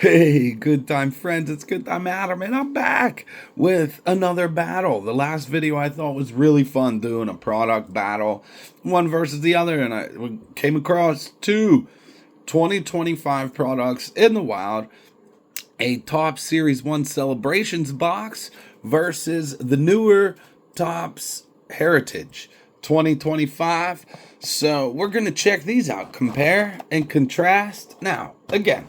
Hey, good time friends, it's good time Adam, and I'm back with another battle. The last video I thought was really fun doing a product battle, one versus the other, and I came across two 2025 products in the wild, a top Series 1 Celebrations box versus the newer Topps Heritage 2025. So we're going to check these out, compare and contrast. Now, again,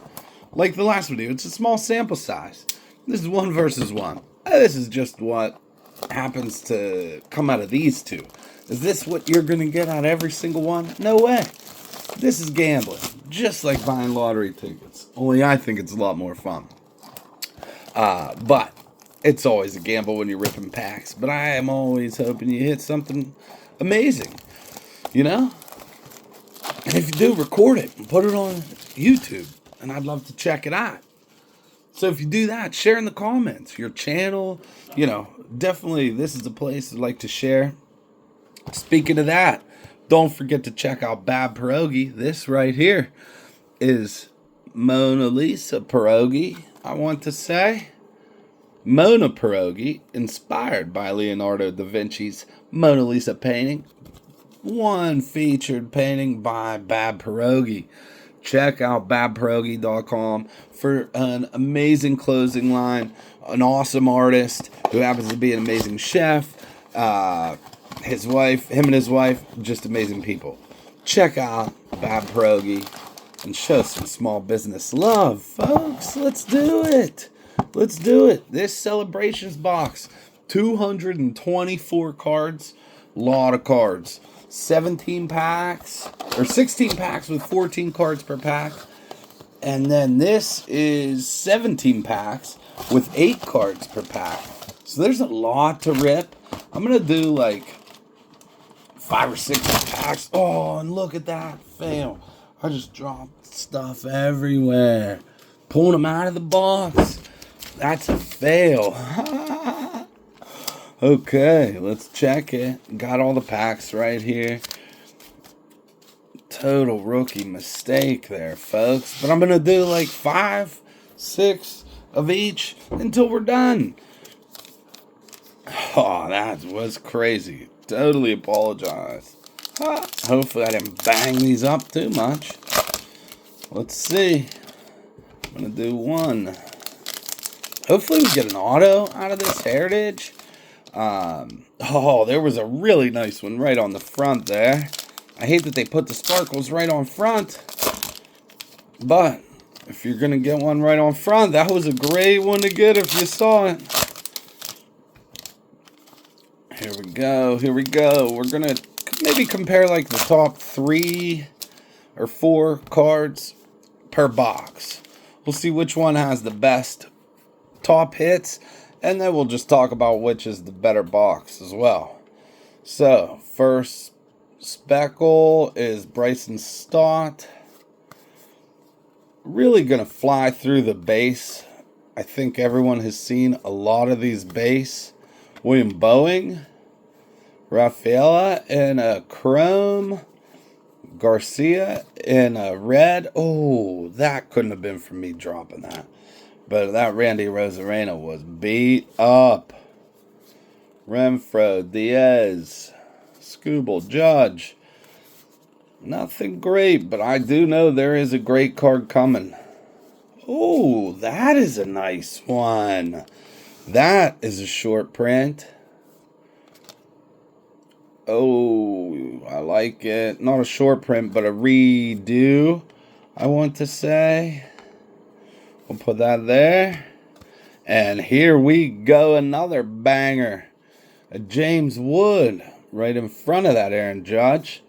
like the last video, it's a small sample size. This is one versus one. This is just what happens to come out of these two. Is this what you're going to get out of every single one? No way. This is gambling, just like buying lottery tickets. Only I think it's a lot more fun. But it's always a gamble when you're ripping packs. But I am always hoping you hit something amazing, you know? And if you do, record it and put it on YouTube. And I'd love to check it out. So if you do that, share in the comments, your channel, definitely this is a place I'd like to share. Speaking of that, don't forget to check out Bab Pierogi. This right here is Mona Lisa pierogi, I want to say. Mona pierogi, inspired by Leonardo da Vinci's Mona Lisa painting. One featured painting by Bab Pierogi. Check out babpierogi.com for an amazing closing line. An awesome artist who happens to be an amazing chef. Him and his wife, just amazing people. Check out Bab Pierogi and show some small business love, folks. Let's do it. Let's do it. This celebrations box, 224 cards, lot of cards. 17 packs, or 16 packs with 14 cards per pack. And then this is 17 packs with 8 cards per pack. So there's a lot to rip. I'm going to do like 5 or 6 packs. Oh, and look at that fail. I just dropped stuff everywhere. Pulling them out of the box. That's a fail. Okay, let's check it. Got all the packs right here. Total rookie mistake there, folks. But I'm going to do like 5, 6 of each until we're done. Oh, that was crazy. Totally apologize. Hopefully I didn't bang these up too much. Let's see. I'm going to do one. Hopefully we get an auto out of this Heritage. There was a really nice one right on the front there. I hate that they put the sparkles right on front. But if you're going to get one right on front, that was a great one to get if you saw it. Here we go. We're going to maybe compare like the top 3 or 4 cards per box. We'll see which one has the best top hits. And then we'll just talk about which is the better box as well. So, first speckle is Bryson Stott. Really going to fly through the base. I think everyone has seen a lot of these base. William Boeing. Rafaela in a chrome. Garcia in a red. Oh, that couldn't have been for me dropping that. But that Randy Rosarena was beat up. Renfro, Diaz, Scooble, Judge. Nothing great, but I do know there is a great card coming. Oh, that is a nice one. That is a short print. Oh, I like it. Not a short print, but a redo, I want to say. We'll put that there. And here we go. Another banger. A James Wood right in front of that Aaron Judge.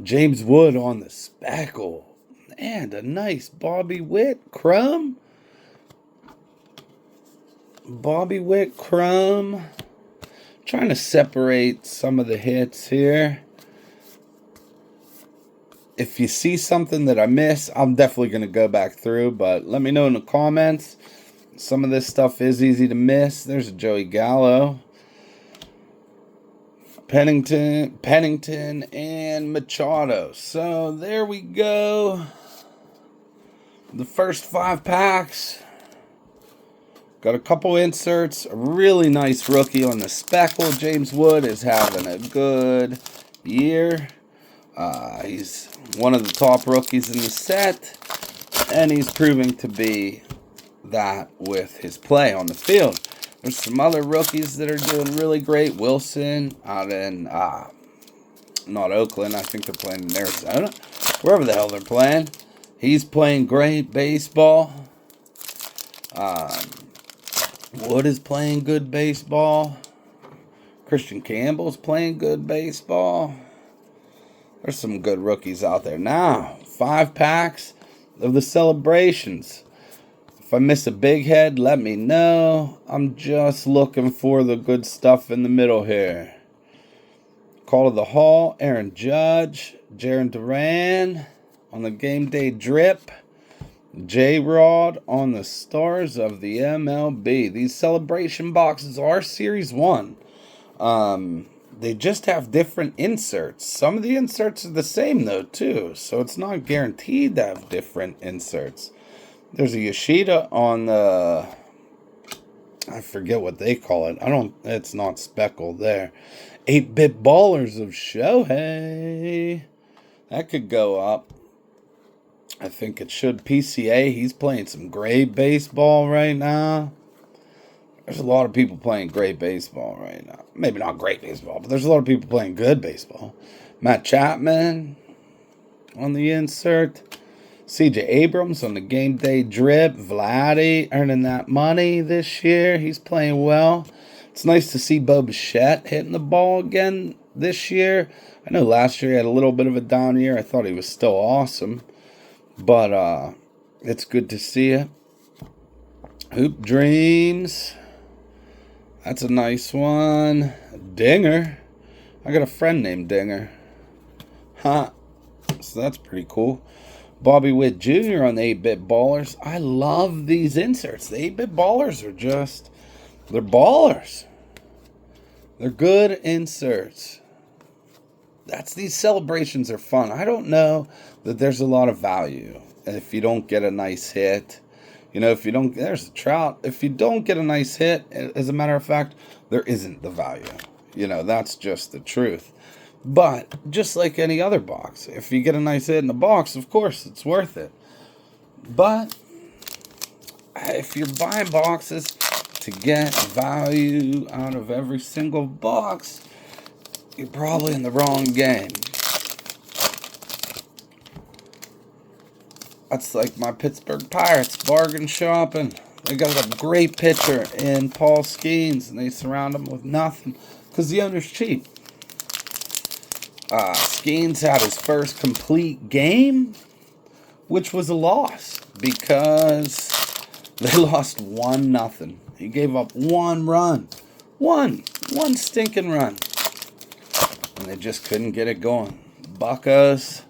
James Wood on the speckle. And a nice Bobby Witt chrome. Bobby Witt chrome. Trying to separate some of the hits here. If you see something that I miss, I'm definitely going to go back through. But let me know in the comments. Some of this stuff is easy to miss. There's a Joey Gallo. Pennington, and Machado. So there we go. The first 5 packs. Got a couple inserts. A really nice rookie on the speckle. James Wood is having a good year. He's one of the top rookies in the set. And he's proving to be that with his play on the field. There's some other rookies that are doing really great. Wilson out in, not Oakland. I think they're playing in Arizona. Wherever the hell they're playing. He's playing great baseball. Wood is playing good baseball. Christian Campbell's playing good baseball. There's some good rookies out there. Now, 5 packs of the celebrations. If I miss a big head, let me know. I'm just looking for the good stuff in the middle here. Call to the Hall, Aaron Judge, Jaron Duran on the game day drip. J-Rod on the stars of the MLB. These celebration boxes are Series 1. They just have different inserts. Some of the inserts are the same, though, too. So it's not guaranteed to have different inserts. There's a Yoshida on the... I forget what they call it. It's not speckled there. 8-bit ballers of Shohei. That could go up. I think it should. PCA, he's playing some great baseball right now. There's a lot of people playing great baseball right now. Maybe not great baseball, but there's a lot of people playing good baseball. Matt Chapman on the insert. CJ Abrams on the game day drip. Vladdy earning that money this year. He's playing well. It's nice to see Bo Bichette hitting the ball again this year. I know last year he had a little bit of a down year. I thought he was still awesome. But it's good to see it. Hoop Dreams. That's a nice one. Dinger. I got a friend named Dinger. Huh. So that's pretty cool. Bobby Witt Jr. on the 8-bit ballers. I love these inserts. The 8-bit ballers are just... they're ballers. They're good inserts. These celebrations are fun. I don't know that there's a lot of value if you don't get a nice hit. You know, there's a Trout. If you don't get a nice hit, as a matter of fact, there isn't the value. You know, that's just the truth. But just like any other box, if you get a nice hit in the box, of course, it's worth it. But if you're buying boxes to get value out of every single box, you're probably in the wrong game. That's like my Pittsburgh Pirates bargain shopping. They got a great pitcher in Paul Skeens, and they surround him with nothing because the owner's cheap. Skeens had his first complete game, which was a loss because they lost 1-0. He gave up 1 run. One stinking run. And they just couldn't get it going. Buccos.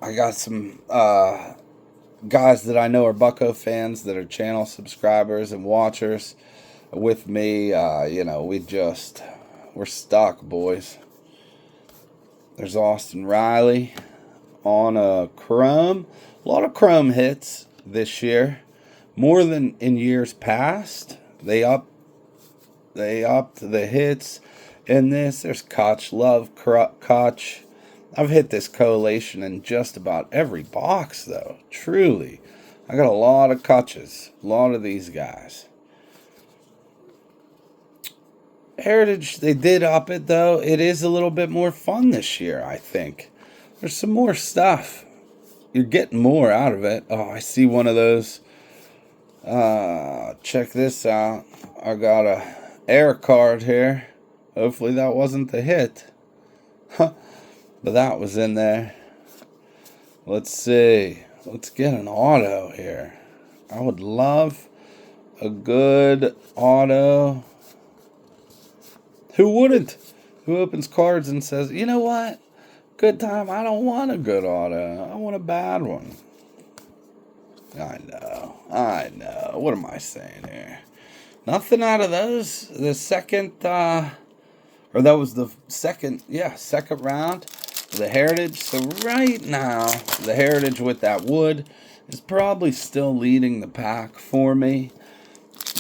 I got some guys that I know are Bucco fans that are channel subscribers and watchers with me. You know, we're stuck, boys. There's Austin Riley on a chrome. A lot of chrome hits this year. More than in years past. They upped the hits in this. There's Koch. Love Koch. I've hit this collation in just about every box, though. Truly. I got a lot of Koches. A lot of these guys. Heritage, they did up it, though. It is a little bit more fun this year, I think. There's some more stuff. You're getting more out of it. Oh, I see one of those. Check this out. I got a air card here. Hopefully that wasn't the hit. But that was in there. Let's see. Let's get an auto here. I would love a good auto. Who wouldn't? Who opens cards and says, you know what? Good time. I don't want a good auto. I want a bad one. I know. What am I saying here? Nothing out of those. The second, or that was the second round. The Heritage. So right now, the Heritage with that wood is probably still leading the pack for me.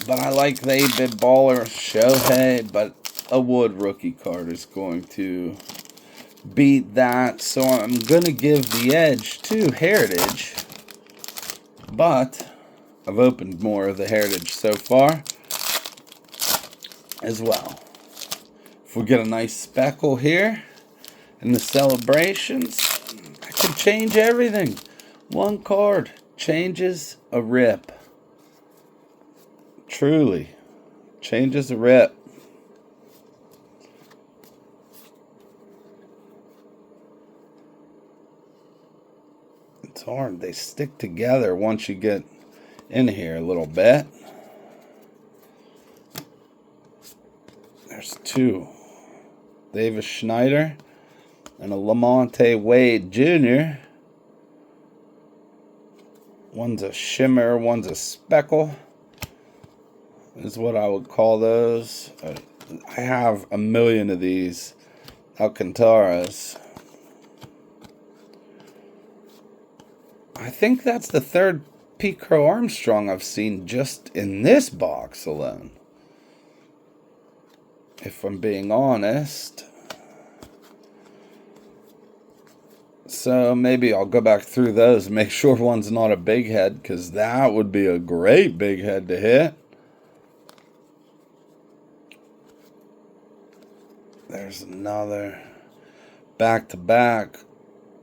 But I like the 8-bit baller Shohei, but a Wood rookie card is going to beat that. So I'm going to give the edge to Heritage. But I've opened more of the Heritage so far as well. If we get a nice speckle here in the celebrations, I can change everything. One card changes a rip. Truly, changes a rip. It's hard. They stick together once you get in here a little bit. There's two. Davis Schneider and a Lamonte Wade Jr. One's a shimmer, one's a speckle, is what I would call those. I have a million of these Alcantaras. I think that's the third Pete Crow Armstrong I've seen just in this box alone, if I'm being honest. So maybe I'll go back through those and make sure one's not a big head, because that would be a great big head to hit. There's another back-to-back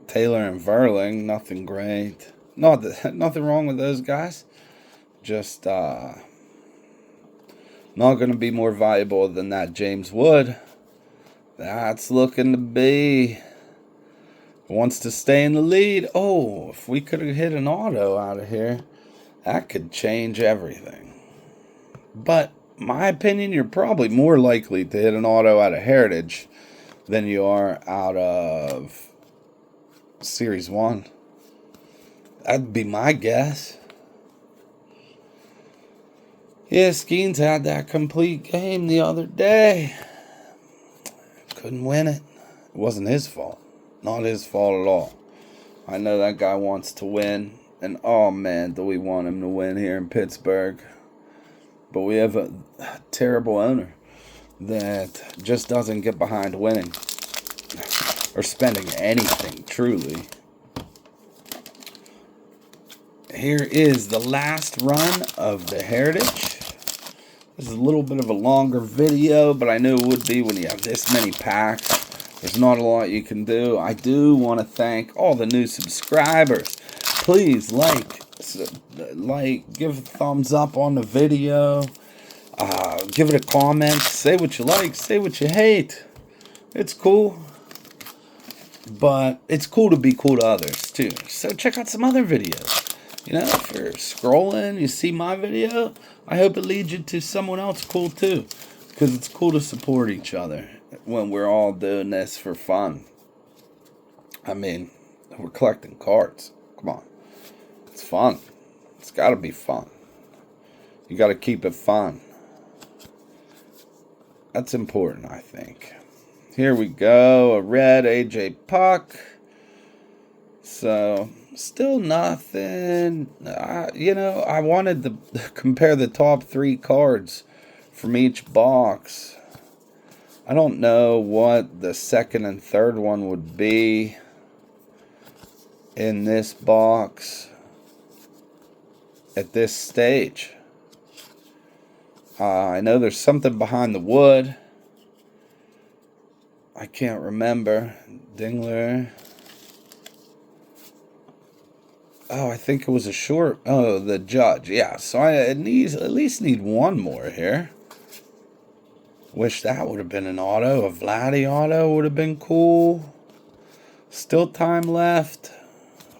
Taylor and Verling. Nothing great. Nothing wrong with those guys. Just not going to be more valuable than that James Wood. That's looking to be... wants to stay in the lead. Oh, if we could have hit an auto out of here, that could change everything. But my opinion, you're probably more likely to hit an auto out of Heritage than you are out of Series 1. That'd be my guess. Yeah, Skeens had that complete game the other day. Couldn't win it. It wasn't his fault. Not his fault at all. I know that guy wants to win. And oh man, do we want him to win here in Pittsburgh. But we have a terrible owner that just doesn't get behind winning. Or spending anything, truly. Here is the last run of the Heritage. This is a little bit of a longer video, but I knew it would be when you have this many packs. There's not a lot you can do. I do want to thank all the new subscribers. Please like, give a thumbs up on the video. Give it a comment. Say what you like. Say what you hate. It's cool. But it's cool to be cool to others, too. So check out some other videos. You know, if you're scrolling, you see my video, I hope it leads you to someone else cool, too. Because it's cool to support each other when we're all doing this for fun. I mean, we're collecting cards. Come on. It's fun. It's got to be fun. You got to keep it fun. That's important, I think. Here we go. A red AJ Puck. So, still nothing. I wanted to compare the top 3 cards from each box. I don't know what the second and third one would be in this box at this stage. I know there's something behind the wood. I can't remember. Dingler. Oh, I think it was a short. Oh, the Judge. Yeah, so I at least need one more here. Wish that would have been an auto. A Vladdy auto would have been cool. Still time left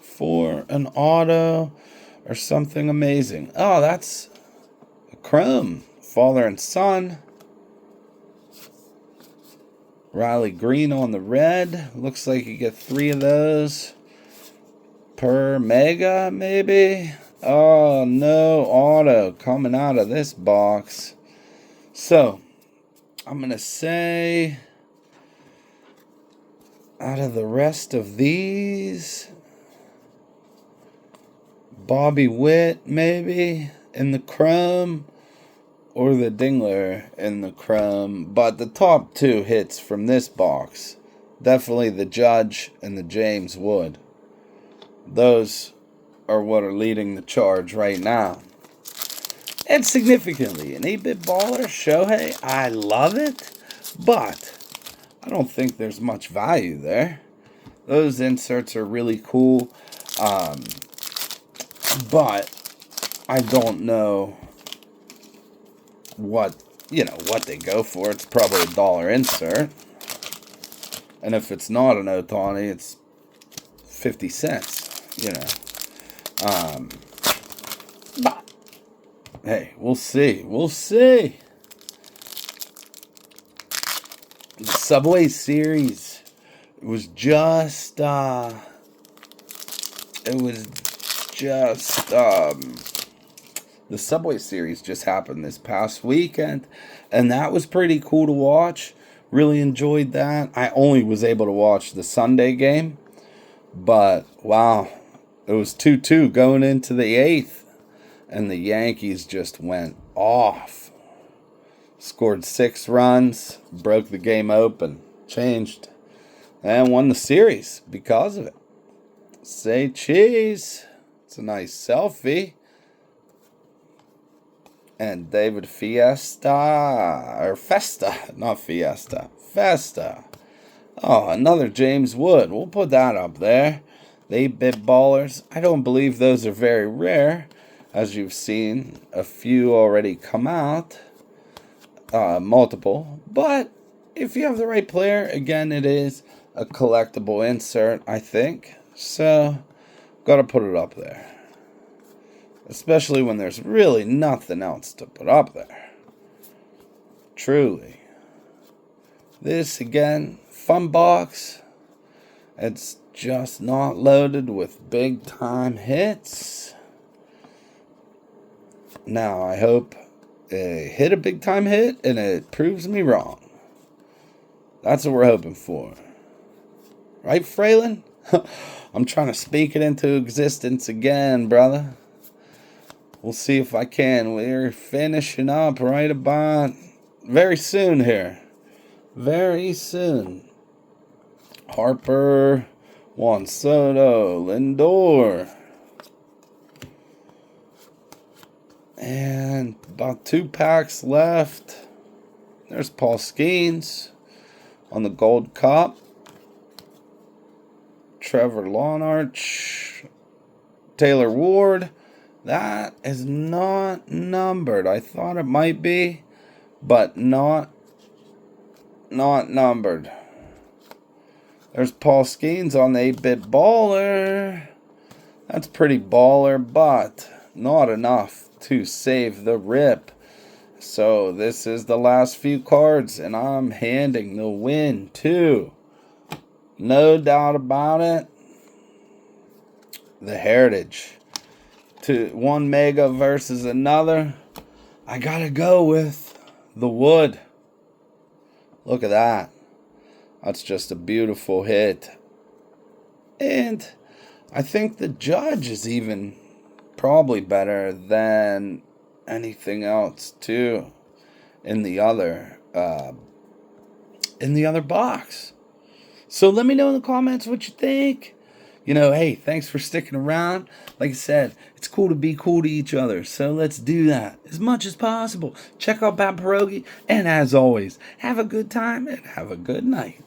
for an auto or something amazing. Oh, that's a chrome. Father and son. Riley Green on the red. Looks like you get 3 of those per mega, maybe. Oh, no auto coming out of this box. So, I'm going to say, out of the rest of these, Bobby Witt, maybe, in the chrome, or the Dingler in the chrome. But the top two hits from this box, definitely the Judge and the James Wood. Those are what are leading the charge right now. And significantly, an 8-bit baller, Shohei, I love it, but I don't think there's much value there. Those inserts are really cool, but I don't know what they go for. It's probably $1 insert, and if it's not an Ohtani, it's 50 cents. But hey, we'll see. The Subway Series, the Subway Series just happened this past weekend, and that was pretty cool to watch. Really enjoyed that. I only was able to watch the Sunday game, but wow, it was 2-2 going into the 8th, and the Yankees just went off. Scored 6 runs, broke the game open, changed, and won the series because of it. Say cheese. It's a nice selfie. And David Festa. Oh, another James Wood. We'll put that up there. The 8-bit ballers. I don't believe those are very rare, as you've seen a few already come out. Multiple. But if you have the right player, again, it is a collectible insert, I think. So, gotta put it up there. Especially when there's really nothing else to put up there. Truly. This, again, fun box. It's just not loaded with big-time hits. Now, I hope it hit a big-time hit, and it proves me wrong. That's what we're hoping for. Right, Fralin? I'm trying to speak it into existence again, brother. We'll see if I can. We're finishing up right about very soon here. Very soon. Harper, Juan Soto, Lindor. And about 2 packs left. There's Paul Skeens on the Gold Cup. Trevor Lawnarch. Taylor Ward. That is not numbered. I thought it might be, but not numbered. There's Paul Skeens on the 8-bit baller. That's pretty baller, but not enough to save the rip. So this is the last few cards, and I'm handing the win to, no doubt about it, the Heritage. To one mega versus another, I gotta go with the Wood. Look at that. That's just a beautiful hit. And I think the Judge is even probably better than anything else too in the other box. So let me know in the comments what you think. Hey, thanks for sticking around. Like I said, it's cool to be cool to each other. So let's do that as much as possible. Check out Pat Pierogi. And as always, have a good time and have a good night.